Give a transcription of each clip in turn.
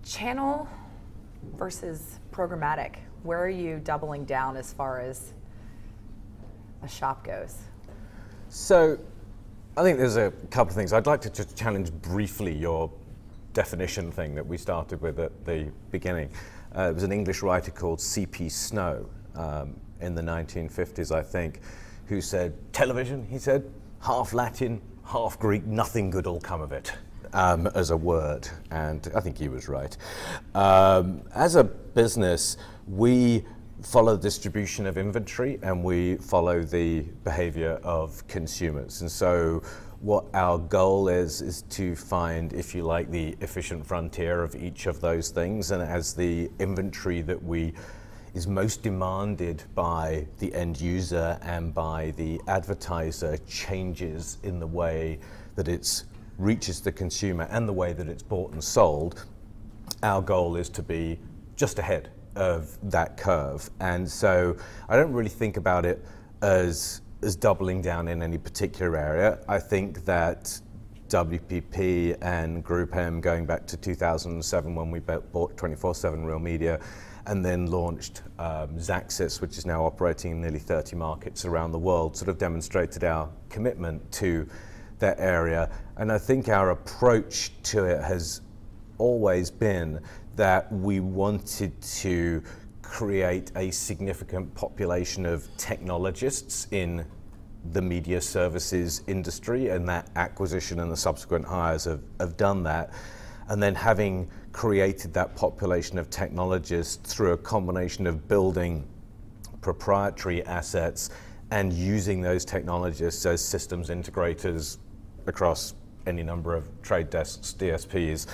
Channel versus programmatic. Where are you doubling down as far as a shop goes? So I think there's a couple of things. I'd like to just challenge briefly your definition thing that we started with at the beginning. It was an English writer called C.P. Snow in the 1950s, I think, who said, television, he said, half Latin, half Greek, nothing good will come of it. As a word, and I think he was right. As a business, we follow the distribution of inventory and we follow the behavior of consumers. And so what our goal is to find, if you like, the efficient frontier of each of those things. And as the inventory that is most demanded by the end user and by the advertiser changes in the way that it's reaches the consumer and the way that it's bought and sold, our goal is to be just ahead of that curve. And so I don't really think about it as doubling down in any particular area. I think that WPP and GroupM, going back to 2007 when we bought 24/7 Real Media, and then launched Xaxis, which is now operating in nearly 30 markets around the world, sort of demonstrated our commitment to that area. And I think our approach to it has always been that we wanted to create a significant population of technologists in the media services industry, and that acquisition and the subsequent hires have done that. And then having created that population of technologists through a combination of building proprietary assets and using those technologists as systems integrators across any number of trade desks, DSPs,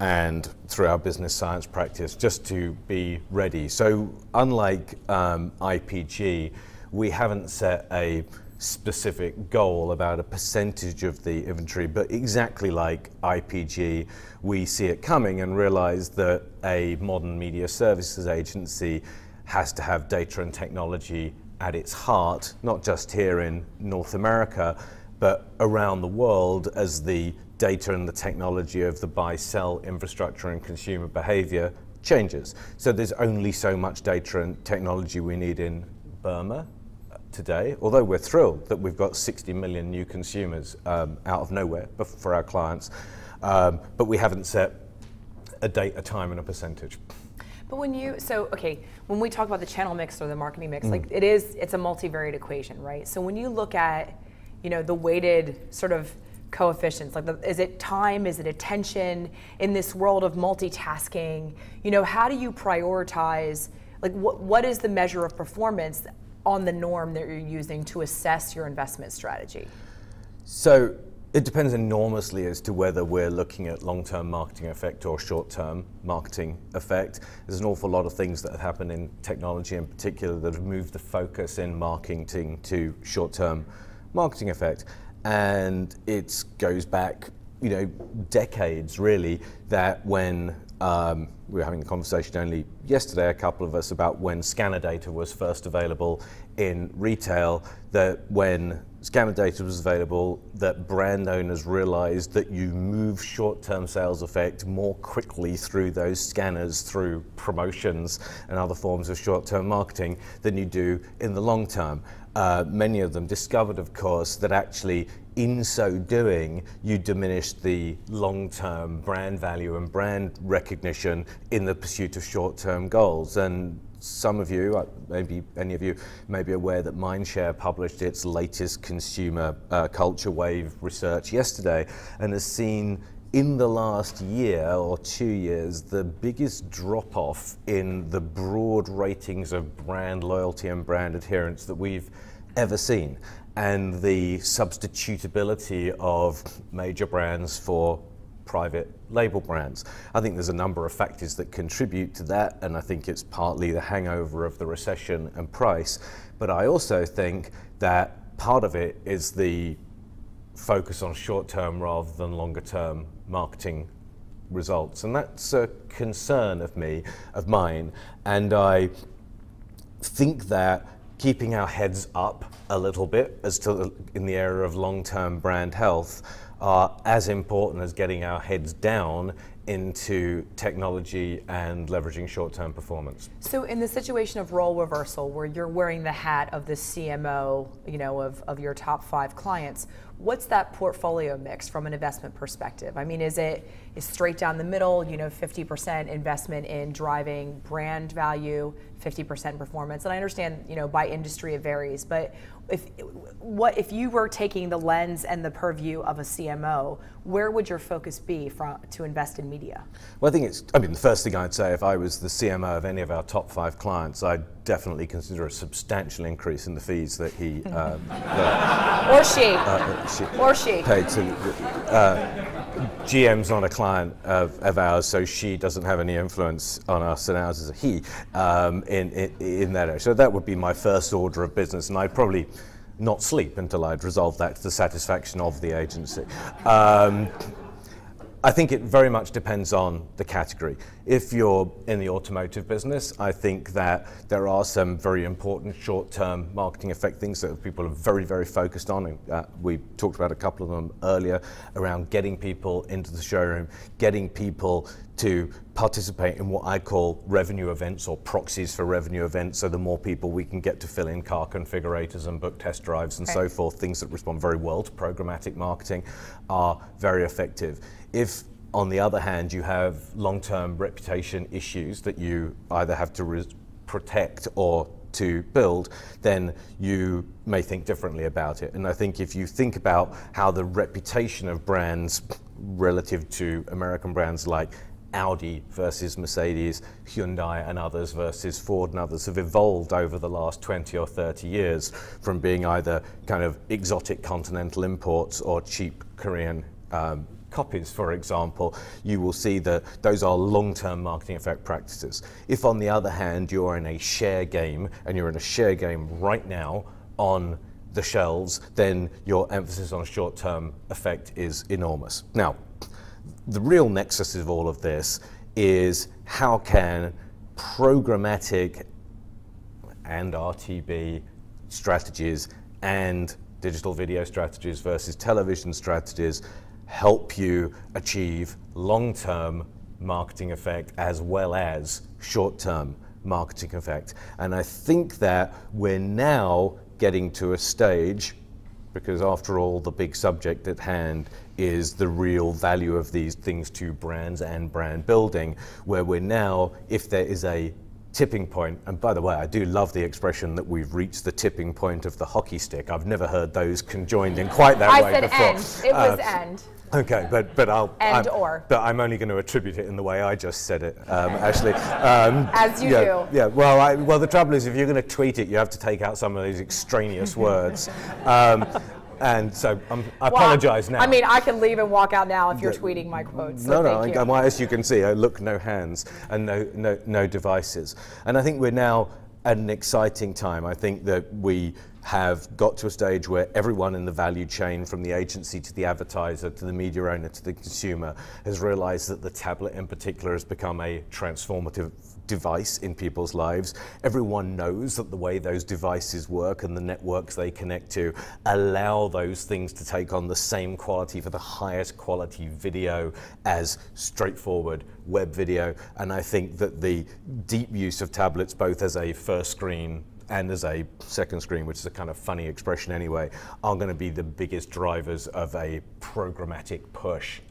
and through our business science practice, just to be ready. So unlike IPG, we haven't set a specific goal about a percentage of the inventory, but exactly like IPG, we see it coming and realize that a modern media services agency has to have data and technology at its heart, not just here in North America, but around the world, as the data and the technology of the buy-sell infrastructure and consumer behavior changes. So there's only so much data and technology we need in Burma today, although we're thrilled that we've got 60 million new consumers out of nowhere for our clients, but we haven't set a date, a time, and a percentage. But when we talk about the channel mix or the marketing mix, it's a multivariate equation, right? So when you look at the weighted sort of coefficients, is it time, is it attention in this world of multitasking? How do you prioritize, what is the measure of performance on the norm that you're using to assess your investment strategy? So it depends enormously as to whether we're looking at long-term marketing effect or short-term marketing effect. There's an awful lot of things that have happened in technology in particular that have moved the focus in marketing to short-term marketing effect, and it goes back, decades really. That when we were having a conversation only yesterday, a couple of us, about when scanner data was first available in retail. That when scanner data was available, that brand owners realized that you move short-term sales effect more quickly through those scanners, through promotions and other forms of short-term marketing, than you do in the long term. Many of them discovered, of course, that actually in so doing, you diminish the long-term brand value and brand recognition in the pursuit of short-term goals. And some of you, maybe any of you, may be aware that Mindshare published its latest consumer culture wave research yesterday, and has seen in the last year or 2 years the biggest drop-off in the broad ratings of brand loyalty and brand adherence that we've ever seen, and the substitutability of major brands for private label brands. I think there's a number of factors that contribute to that, and I think it's partly the hangover of the recession and price, but I also think that part of it is the focus on short-term rather than longer-term marketing results, and that's a concern of mine, and I think that keeping our heads up a little bit in the area of long-term brand health are as important as getting our heads down into technology and leveraging short-term performance. So in the situation of role reversal, where you're wearing the hat of the CMO, you know, of your top 5 clients, what's that portfolio mix from an investment perspective? I mean, is straight down the middle, you know, 50% investment in driving brand value, 50% performance? And I understand, you know, by industry it varies, but if you were taking the lens and the purview of a CMO, where would your focus be to invest in media? Well, I mean, the first thing I'd say, if I was the CMO of any of our top 5 clients, I'd definitely consider a substantial increase in the fees that he or she paid to. GM's not a client of ours, so she doesn't have any influence on us, and ours is a he in that area. So that would be my first order of business, and I'd probably not sleep until I'd resolved that to the satisfaction of the agency. I think it very much depends on the category. If you're in the automotive business, I think that there are some very important short-term marketing effect things that people are very, very focused on. And, we talked about a couple of them earlier around getting people into the showroom, getting people to participate in what I call revenue events or proxies for revenue events. So the more people we can get to fill in car configurators and book test drives and so forth, things that respond very well to programmatic marketing are very effective. If, on the other hand, you have long-term reputation issues that you either have to protect or to build, then you may think differently about it. And I think if you think about how the reputation of brands relative to American brands like Audi versus Mercedes, Hyundai and others versus Ford and others have evolved over the last 20 or 30 years from being either kind of exotic continental imports or cheap Korean copies, for example, you will see that those are long-term marketing effect practices. If, on the other hand, you're in a share game, and you're in a share game right now on the shelves, then your emphasis on short-term effect is enormous. Now, the real nexus of all of this is how can programmatic and RTB strategies and digital video strategies versus television strategies help you achieve long-term marketing effect as well as short-term marketing effect. And I think that we're now getting to a stage, because after all, the big subject at hand is the real value of these things to brands and brand building, where we're now, if there is a tipping point, and by the way, I do love the expression that we've reached the tipping point of the hockey stick. I've never heard those conjoined in quite that way before. I said end. It was end. Okay, but I'm only going to attribute it in the way I just said it, Ashley. As you do. Yeah. Well, the trouble is, if you're going to tweet it, you have to take out some of these extraneous words. And so I apologize now. I mean, I can leave and walk out now if you're tweeting my quotes. So well, as you can see, I look no hands and no devices. And I think we're now at an exciting time. I think that we have got to a stage where everyone in the value chain, from the agency to the advertiser to the media owner to the consumer, has realized that the tablet in particular has become a transformative device in people's lives. Everyone knows that the way those devices work and the networks they connect to allow those things to take on the same quality for the highest quality video as straightforward web video. And I think that the deep use of tablets, both as a first screen and as a second screen, which is a kind of funny expression anyway, are going to be the biggest drivers of a programmatic push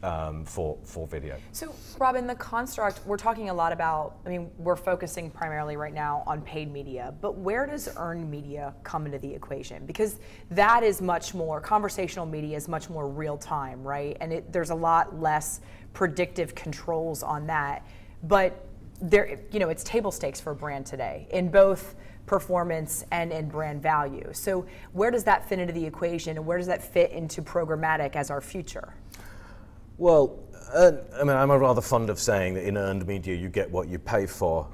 for video. So, Rob, in the construct, we're talking a lot about, I mean, we're focusing primarily right now on paid media, but where does earned media come into the equation? Because that is much more, conversational media is much more real time, right? And there's a lot less predictive controls on that, but there, you know, it's table stakes for a brand today in both performance and in brand value. So where does that fit into the equation, and where does that fit into programmatic as our future? Well, I mean, I'm rather fond of saying that in earned media you get what you pay for,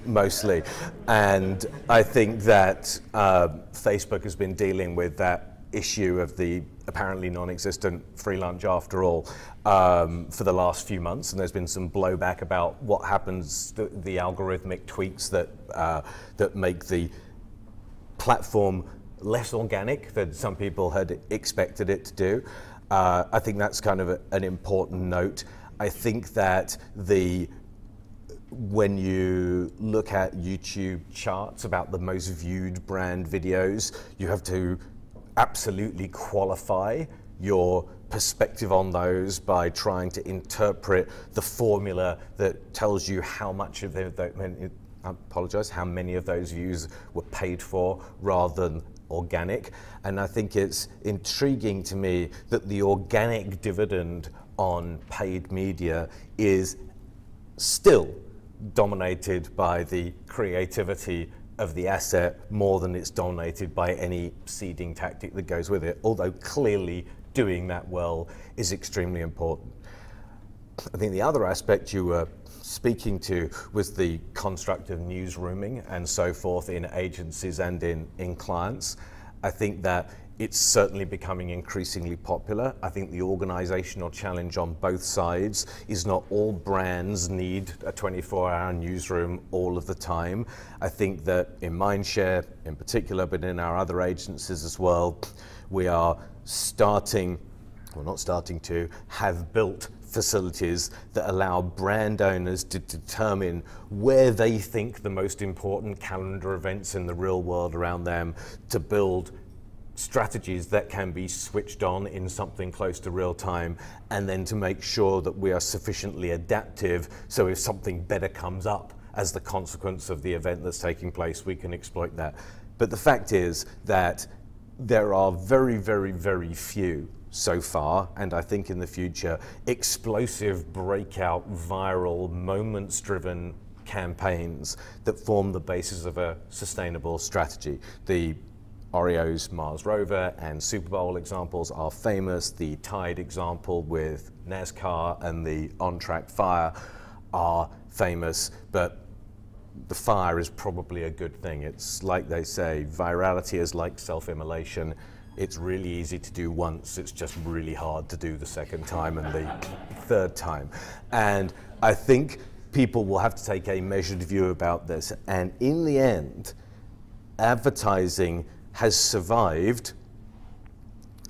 mostly. And I think that Facebook has been dealing with that issue of the apparently non-existent free lunch after all for the last few months, and there's been some blowback about what happens, the algorithmic tweaks that that make the platform less organic than some people had expected it to do. I think that's kind of an important note. I think that when you look at YouTube charts about the most viewed brand videos, you have to absolutely qualify your perspective on those by trying to interpret the formula that tells you how much of how many of those views were paid for rather than organic. And I think it's intriguing to me that the organic dividend on paid media is still dominated by the creativity of the asset more than it's dominated by any seeding tactic that goes with it, although clearly doing that well is extremely important. I think the other aspect you were speaking to was the construct of newsrooming and so forth in agencies and in clients. I think that it's certainly becoming increasingly popular. I think the organizational challenge on both sides is not all brands need a 24-hour newsroom all of the time. I think that in Mindshare in particular, but in our other agencies as well, we are have built facilities that allow brand owners to determine where they think the most important calendar events in the real world around them, to build strategies that can be switched on in something close to real time, and then to make sure that we are sufficiently adaptive so if something better comes up as the consequence of the event that's taking place, we can exploit that. But the fact is that there are very, very, very few so far, and I think in the future, explosive, breakout, viral, moments-driven campaigns that form the basis of a sustainable strategy. The Oreo's Mars rover and Super Bowl examples are famous. The Tide example with NASCAR and the on-track fire are famous, but the fire is probably a good thing. It's like they say, virality is like self-immolation. It's really easy to do once, it's just really hard to do the second time and the third time. And I think people will have to take a measured view about this. And in the end, advertising has survived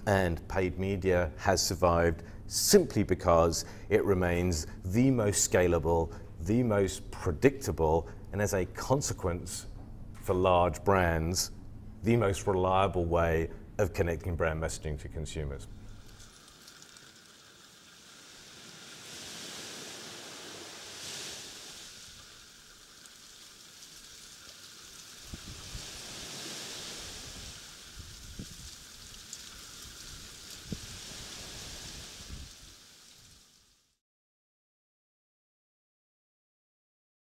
and paid media has survived simply because it remains the most scalable, the most predictable, and as a consequence for large brands, the most reliable way of connecting brand messaging to consumers.